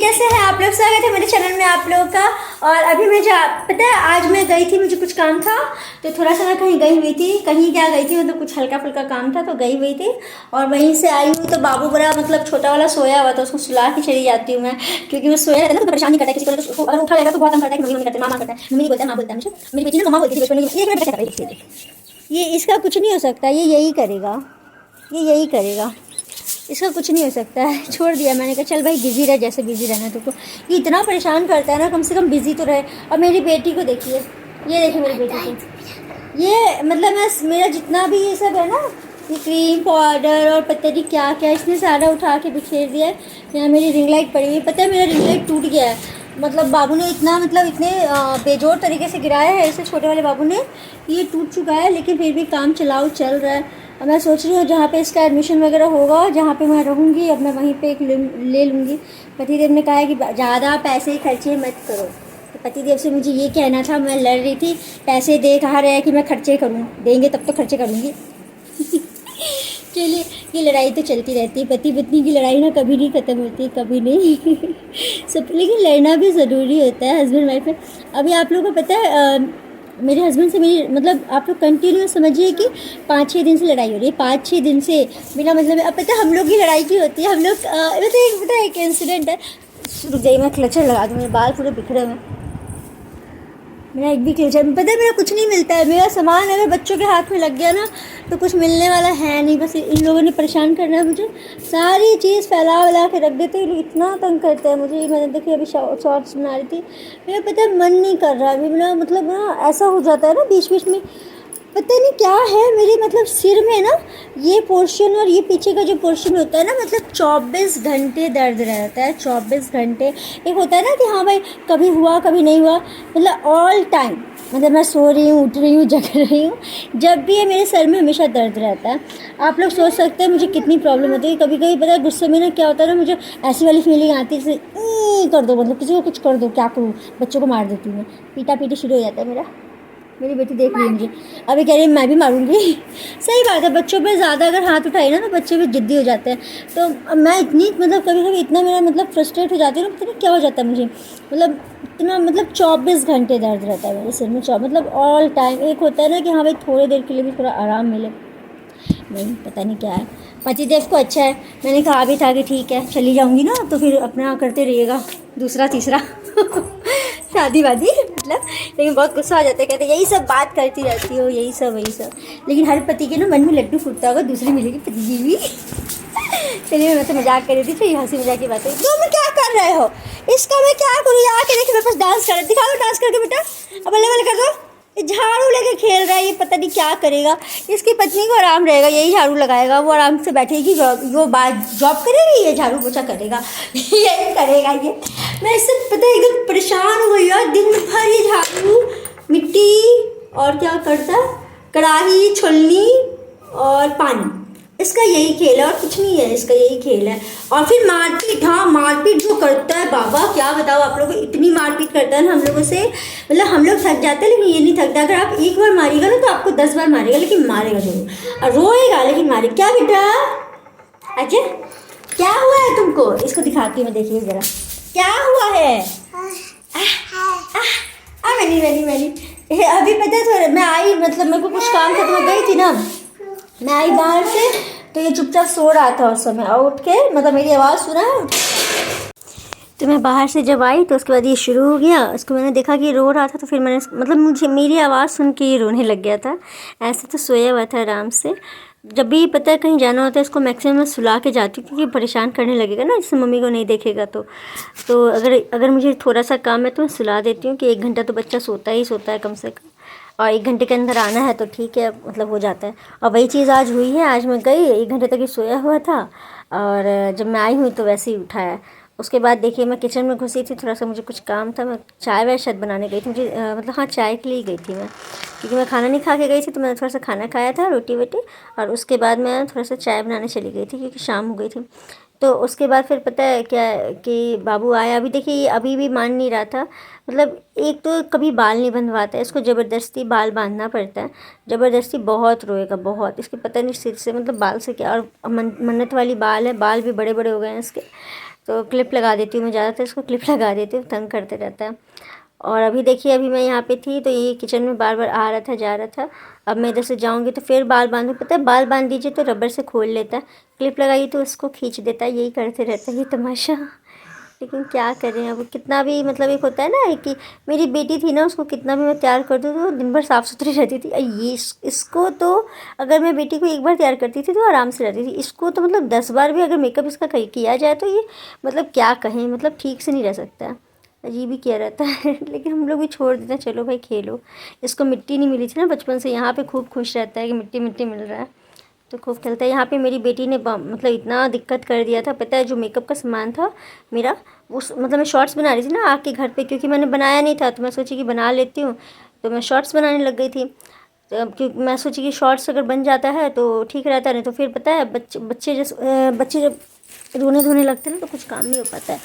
कैसे हैं आप लोग। स्वागत है मेरे चैनल में आप लोगों का। और अभी मैं पता है आज मैं गई थी, मुझे कुछ काम था तो थोड़ा सा मैं कहीं गई हुई थी। कहीं क्या गई थी मतलब कुछ हल्का फुल्का काम था तो गई हुई थी। और वहीं से आई हूँ तो बाबू बड़ा मतलब छोटा वाला सोया हुआ था, उसको सुला के चली जाती हूँ मैं, क्योंकि वो सोया रहता है ना तो परेशान नहीं करता है किसी को। तो अगर उठा रहेगा तो बहुत तंग करता है कि मम्मी करते मामा करता है, मम्मी नहीं बोलता माँ बोलता है मुझे। मेरी बेटी ने मम्मा बोलती थी बचपन में, ये मैं बेटा कर रही थी। ये इसका कुछ नहीं हो सकता, ये यही करेगा, ये यही करेगा, इसका कुछ नहीं हो सकता है। छोड़ दिया मैंने कहा चल भाई बिज़ी रह, जैसे बिज़ी रहना है तुमको। ये इतना परेशान करता है ना, कम से कम बिज़ी तो रहे। और मेरी बेटी को देखिए, ये देखिए मेरी बेटी को, ये मतलब मैं मेरा जितना भी ये सब है ना, ये क्रीम पाउडर और पता नहीं क्या क्या इसने सारा उठा के बिखेर दिया है। यहाँ मेरी रिंग लाइट पड़ी हुई, पता है मेरा रिंग लाइट टूट गया है। मतलब बाबू ने इतना मतलब इतने बेजोड़ तरीके से गिराया है इसे, छोटे वाले बाबू ने, ये टूट चुका है लेकिन फिर भी काम चलाओ चल रहा है। अब मैं सोच रही हूँ जहाँ पे इसका एडमिशन वगैरह होगा, जहाँ पे मैं रहूँगी, अब मैं वहीं पे एक ले लूँगी। पतिदेव ने कहा है कि ज़्यादा पैसे खर्चे मत करो, तो पतिदेव से मुझे ये कहना था। मैं लड़ रही थी, पैसे दे कहा रहे कि मैं खर्चे करूँ, देंगे तब तो खर्चे करूँगी। चलिए, ये लड़ाई तो चलती रहती है, पति पत्नी की लड़ाई ना कभी नहीं ख़त्म होती, कभी नहीं। सब लेकिन लड़ना भी ज़रूरी होता है हस्बैंड वाइफ में। अभी आप लोगों को पता है मेरे हस्बैंड से मेरी मतलब आप लोग कंटिन्यू समझिए कि 5-6 दिन से लड़ाई हो रही है, 5-6 दिन से बिना मतलब में। अब पता है हम लोग की लड़ाई की होती है, हम लोग पता है एक इंसिडेंट है। रुक जाइए मैं क्लचर लगा दूँ, मेरे बाल पूरे बिखरे हुए हैं। मेरा एक भी क्लचर, पता है मेरा कुछ नहीं मिलता है। मेरा सामान अगर बच्चों के हाथ में लग गया ना तो कुछ मिलने वाला है नहीं। बस इन लोगों ने परेशान करना है मुझे, सारी चीज़ फैला वैला के रख देते हैं, इतना तंग करते हैं मुझे। मैंने देखिए अभी शॉर्ट्स बना रही थी, मेरा पता है मन नहीं कर रहा अभी। मेरा मतलब ना ऐसा हो जाता है ना बीच बीच में, पता नहीं क्या है मेरे मतलब सिर में ना, ये पोर्शन और ये पीछे का जो पोर्शन होता है ना, मतलब 24 घंटे दर्द रहता है, 24 घंटे। एक होता है ना कि हाँ भाई कभी हुआ कभी नहीं हुआ, मतलब ऑल टाइम, मतलब मैं सो रही हूँ, उठ रही हूँ, जग रही हूँ, जब भी है मेरे सर में हमेशा दर्द रहता है। आप लोग सोच सकते हैं मुझे कितनी प्रॉब्लम होती है। कभी कभी पता है गुस्से में ना क्या होता है ना, मुझे ऐसी वाली फीलिंग आती है जैसे कर दो, मतलब किसी को कुछ कर दो, क्या करूँ, बच्चों को मार देती हूँ मैं, पीटा पीटी शुरू हो जाता है मेरा। मेरी बेटी देख रही है मुझे, अभी कह रही है मैं भी मारूंगी। सही बात है, बच्चों पे ज़्यादा अगर हाथ उठाए ना तो बच्चे भी जिद्दी हो जाते हैं। तो मैं इतनी मतलब कभी कभी इतना मेरा मतलब फ्रस्ट्रेट हो जाती हूँ ना, पता नहीं क्या हो जाता है मुझे, मतलब इतना मतलब 24 घंटे दर्द रहता है मेरे सिर में, मतलब ऑल टाइम। एक होता है ना कि हाँ भाई थोड़ी देर के लिए भी थोड़ा आराम मिले, नहीं पता नहीं क्या है। पतिदेव को अच्छा है, मैंने कहा भी था कि ठीक है चली जाऊंगी ना तो फिर अपना करते रहिएगा दूसरा तीसरा शादी वादी मतलब। लेकिन बहुत गुस्सा आ जाता है, कहते यही सब बात करती रहती हो, यही सब वही सब। लेकिन हर पति के ना मन में लड्डू फूटता होगा, दूसरी मिलेगी पति जी भी। चलिए मैं तो मजाक कर रही थी, फिर हंसी मजाक की बात है। तो मैं क्या कर रहे हो, इसका मैं क्या करूँ, आके देखिए मेरे पास डांस कर, दिखा दो डांस करके बेटा, अब अल्ले वाले कर दो। झाड़ू लेके खेल रहा है, ये पता नहीं क्या करेगा। इसकी पत्नी को आराम रहेगा, यही झाड़ू लगाएगा, वो आराम से बैठेगी, वो बात जॉब करेगी, ये झाड़ू पोछा करेगा। यही करेगा ये। मैं इससे पता है एकदम परेशान हो गई यार, दिन भर ये झाड़ू मिट्टी और क्या करता है, कढ़ाई छोलनी और पानी, इसका यही खेल है और कुछ नहीं है, इसका यही खेल है। और फिर मारपीट, हाँ मारपीट जो करता है बाबा, क्या बताओ आप लोगों को, इतनी मारपीट करता है ना हम लोगों से, मतलब हम लोग थक जाते हैं लेकिन ये नहीं थकता। अगर आप एक बार मारिएगा ना तो आपको 10 बार मारेगा, लेकिन मारेगा जरूर, और रोएगा लेकिन मारेगा। क्या बेटा, अच्छा क्या हुआ है तुमको, इसको दिखाती हूँ मैं, देखिए जरा क्या हुआ है। मैंने अभी पता है थोड़ा मैं आई, मतलब मेरे को कुछ काम था तो मैं गई थी ना, मैं आई बाहर से तो ये चुपचाप सो रहा था उस समय, और उठ के मतलब मेरी आवाज़ सुना, तो मैं बाहर से जब आई तो उसके बाद ये शुरू हो गया। उसको मैंने देखा कि रो रहा था तो फिर मैंने मतलब मुझे मेरी आवाज़ सुन के ये रोने लग गया था। ऐसे तो सोया हुआ था आराम से। जब भी पता है कहीं जाना होता है इसको मैक्सिमम मैं सुला के जाती हूँ, क्योंकि परेशान करने लगेगा ना, जैसे मम्मी को नहीं देखेगा तो अगर मुझे थोड़ा सा काम है तो मैं सुला देती हूँ कि 1 घंटा तो बच्चा सोता ही सोता है कम से कम, और 1 घंटे के अंदर आना है तो ठीक है, मतलब हो जाता है। और वही चीज़ आज हुई है, आज मैं गई 1 घंटे तक ही सोया हुआ था, और जब मैं आई हुई तो वैसे ही उठाया। उसके बाद देखिए मैं किचन में घुसी थी, थोड़ा सा मुझे कुछ काम था, मैं चाय वाय शायद बनाने गई थी, मुझे मतलब हाँ चाय के लिए गई थी मैं, क्योंकि मैं खाना नहीं खा के गई थी, तो मैंने थोड़ा सा खाना खाया था, रोटी वोटी, और उसके बाद मैं थोड़ा सा चाय बनाने चली गई थी क्योंकि शाम हो गई थी। तो उसके बाद फिर पता है क्या कि बाबू आया, अभी देखिए ये अभी भी मान नहीं रहा था, मतलब एक तो कभी बाल नहीं बंधवाता है, इसको ज़बरदस्ती बाल बांधना पड़ता है, ज़बरदस्ती बहुत रोएगा बहुत, इसके पता नहीं सिर से मतलब बाल से क्या, और मन्नत वाली बाल है, बाल भी बड़े बड़े हो गए हैं इसके। तो क्लिप लगा देती हूँ मैं, ज़्यादातर इसको क्लिप लगा देती हूँ, तंग करते रहता है। और अभी देखिए, अभी मैं यहाँ पे थी तो ये किचन में बार बार आ रहा था, जा रहा था। अब मैं इधर से जाऊँगी तो फिर बाल बांधूँ, पता है बाल बांध दीजिए तो रबर से खोल लेता है, क्लिप लगाई तो उसको खींच देता है, यही करते रहता है ये तमाशा। लेकिन क्या करें, अब कितना भी मतलब एक होता है ना कि मेरी बेटी थी ना, उसको कितना भी मैं तैयार कर दूँ तो दिन भर साफ़ सुथरी रहती थी। ये इसको तो अगर मैं बेटी को एक बार तैयार करती थी तो आराम से रहती थी, इसको तो मतलब 10 बार भी अगर मेकअप इसका किया जाए तो ये मतलब क्या कहें, मतलब ठीक से नहीं रह सकता, अजीब ही किया रहता है। लेकिन हम लोग भी छोड़ देते हैं, चलो भाई खेलो। इसको मिट्टी नहीं मिली थी ना बचपन से, यहाँ पे खूब खुश रहता है कि मिट्टी मिट्टी मिल रहा है, तो खूब खेलता है। यहाँ पे मेरी बेटी ने मतलब इतना दिक्कत कर दिया था, पता है जो मेकअप का सामान था मेरा, उस मतलब मैं शॉर्ट्स बना रही थी ना आके घर पे, क्योंकि मैंने बनाया नहीं था तो मैं सोची कि बना लेती हूँ, तो मैं शॉर्ट्स बनाने लग गई थी। तो अब क्योंकि मैं सोची कि शॉर्ट्स अगर बन जाता है तो ठीक रहता है, नहीं तो फिर पता है बच्चे जब रोने धोने लगते हैं ना तो कुछ काम नहीं हो पाता है।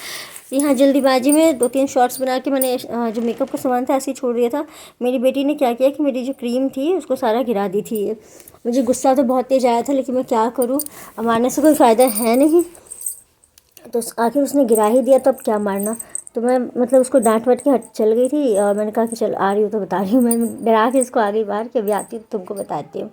यहाँ जल्दीबाजी में 2-3 शॉर्ट्स बना के मैंने जो मेकअप का सामान था ऐसे ही छोड़ दिया था। मेरी बेटी ने क्या किया कि मेरी जो क्रीम थी उसको सारा गिरा दी थी। मुझे गुस्सा तो बहुत तेज़ आया था, लेकिन मैं क्या करूँ, अब मारने से कोई फ़ायदा है नहीं, तो आखिर उसने गिरा ही दिया तो अब क्या मारना। तो मैं मतलब उसको डांट वाट के हट चल गई थी, और मैंने कहा कि चल आ रही हूँ तो बता रही हूँ, मैं डरा के इसको आ गई बाहर कि अभी आती हूँ तो तुमको बताती हूँ।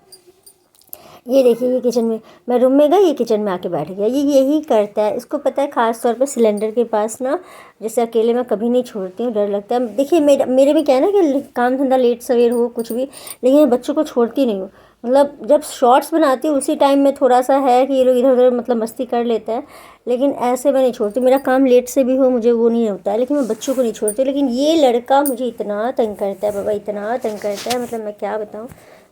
ये देखिए, ये किचन में, मैं रूम में गई, ये किचन में आके बैठ गया, ये यही करता है। इसको पता है ख़ास तौर पे सिलेंडर के पास ना, जैसे अकेले मैं कभी नहीं छोड़ती हूँ, डर लगता है। देखिए मेरे में क्या है ना कि काम धंधा लेट सवेर हो कुछ भी, लेकिन मैं बच्चों को छोड़ती नहीं हूँ। मतलब जब शॉर्ट्स बनाती हूँ उसी टाइम में थोड़ा सा है कि ये लोग इधर उधर मतलब मस्ती कर लेते हैं, लेकिन ऐसे मैं नहीं छोड़ती। मेरा काम लेट से भी हो मुझे वो नहीं होता है, लेकिन मैं बच्चों को नहीं छोड़ती। लेकिन ये लड़का मुझे इतना तंग करता है बाबा, इतना तंग करता है, मतलब मैं क्या बताऊँ,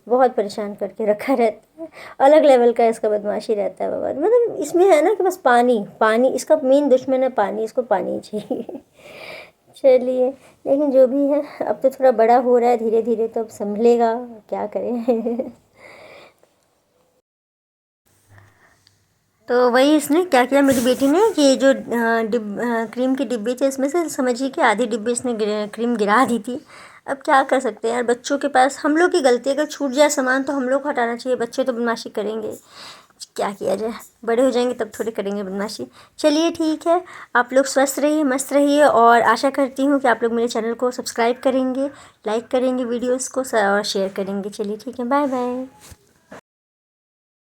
बहुत परेशान करके रखा रहता है। अलग लेवल का इसका बदमाशी रहता है बाबा, मतलब इसमें है ना कि बस पानी पानी, इसका मेन दुश्मन है पानी, इसको पानी ही चाहिए। चलिए, लेकिन जो भी है, अब तो थोड़ा बड़ा हो रहा है धीरे धीरे, तो अब संभलेगा, क्या करें। तो वही इसने क्या किया मेरी बेटी ने कि ये जो क्रीम की डिब्बी थी इसमें से समझिए कि आधी डिब्बी इसने क्रीम गिरा दी थी। अब क्या कर सकते हैं यार, बच्चों के पास हम लोग की गलती है, अगर छूट जाए सामान तो हम लोग को हटाना चाहिए, बच्चे तो बदमाशी करेंगे, क्या किया जाए, बड़े हो जाएंगे तब थोड़ी करेंगे बदमाशी। चलिए ठीक है, आप लोग स्वस्थ रहिए, मस्त रहिए, और आशा करती हूँ कि आप लोग मेरे चैनल को सब्सक्राइब करेंगे, लाइक करेंगे वीडियोज़ को और शेयर करेंगे। चलिए ठीक है, बाय बाय।